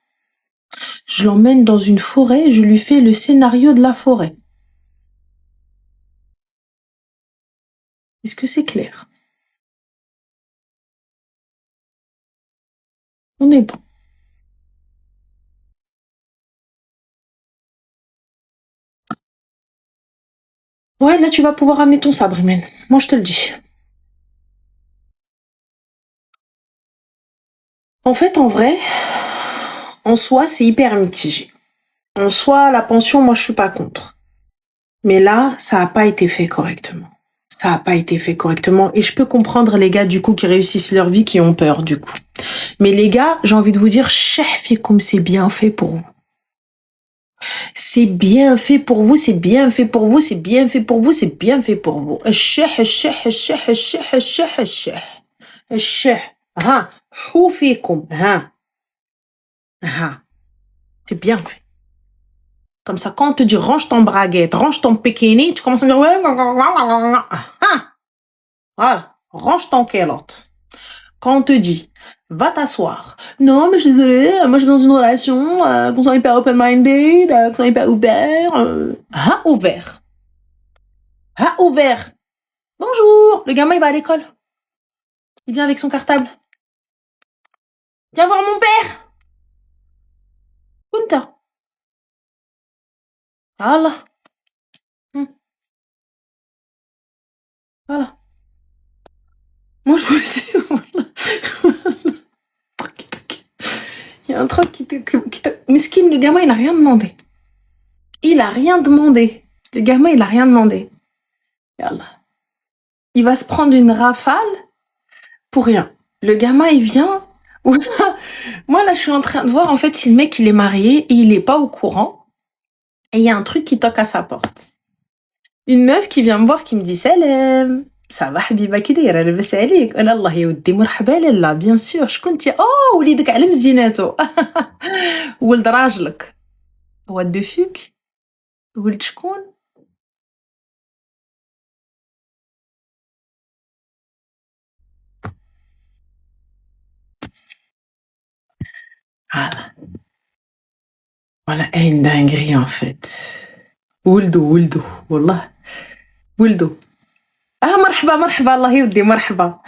Je l'emmène dans une forêt, je lui fais le scénario de la forêt. Est-ce que c'est clair? On est bon. Ouais, là tu vas pouvoir amener ton sabre, Imen. Moi je te le dis. En fait, en vrai, en soi, c'est hyper mitigé. En soi, la pension, moi je suis pas contre. Mais là, ça a pas été fait correctement. Ça a pas été fait correctement. Et je peux comprendre les gars, du coup, qui réussissent leur vie, qui ont peur, du coup. Mais les gars, j'ai envie de vous dire, chef, et comme c'est bien fait pour vous. C'est bien fait pour vous, c'est bien fait pour vous, c'est bien fait pour vous, c'est bien fait pour vous. ها حو فيكم ها c'est bien fait. Comme ça, quand on te dit range ton braguette, range ton pékini, tu commences à me dire ouais, voilà, range ton kélotte. Quand on te dit va t'asseoir, non mais je suis désolée, moi je suis dans une relation, qu'on soit hyper open-minded, qu'on soit hyper ouvert, ouvert. Ouvert. Bonjour, le gamin il va à l'école. Il vient avec son cartable. Viens voir mon père. Kunta. Voilà. Voilà. Moi, je vous dis, il y a un truc qui te... Miskin, le gamin, il a rien demandé. Il a rien demandé. Le gamin, il a rien demandé. Yallah. Il va se prendre une rafale pour rien. Le gamin, il vient. Moi, là, je suis en train de voir, en fait, si le mec, il est marié et il est pas au courant. Et il y a un truc qui toque à sa porte. Une meuf qui vient me voir, qui me dit salam. Ça va حبيبه كي دايره لاباس عليك انا الله يودي مرحبا لاله بيان سور شكون انت وليدك على مزيناتو ولد راجلك هو دو فوك ولد شكون voilà une dinguerie en fait ولدو والله ولدو مرحبا الله يودي مرحبا.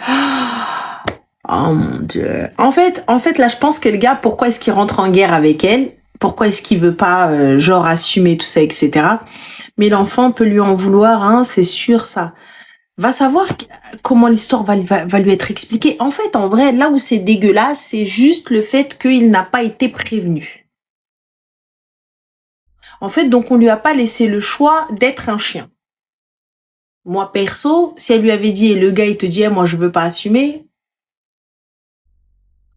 Oh mon Dieu. En fait, là, je pense que le gars, pourquoi est-ce qu'il rentre en guerre avec elle? Pourquoi est-ce qu'il veut pas, genre, assumer tout ça, etc. Mais l'enfant peut lui en vouloir, hein, c'est sûr, ça. Va savoir comment l'histoire va lui être expliquée. En fait, en vrai, là où c'est dégueulasse, c'est juste le fait qu'il n'a pas été prévenu. En fait, donc, on lui a pas laissé le choix d'être un chien. Moi, perso, si elle lui avait dit, et le gars, il te dit, moi, je veux pas assumer,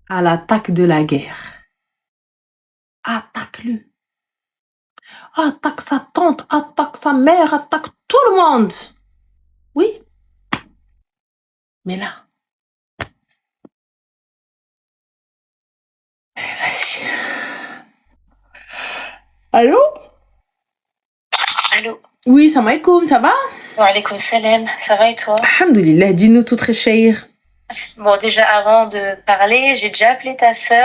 à l'attaque de la guerre. Attaque-le. Attaque sa tante, attaque sa mère, attaque tout le monde. Oui. Mais là, Allô? Allô? Oui, salam alaikum, ça va? Wa alaykoum salam, ça va et toi? Alhamdoulilah, dis-nous tout très cher. Bon, déjà avant de parler, j'ai déjà appelé ta sœur.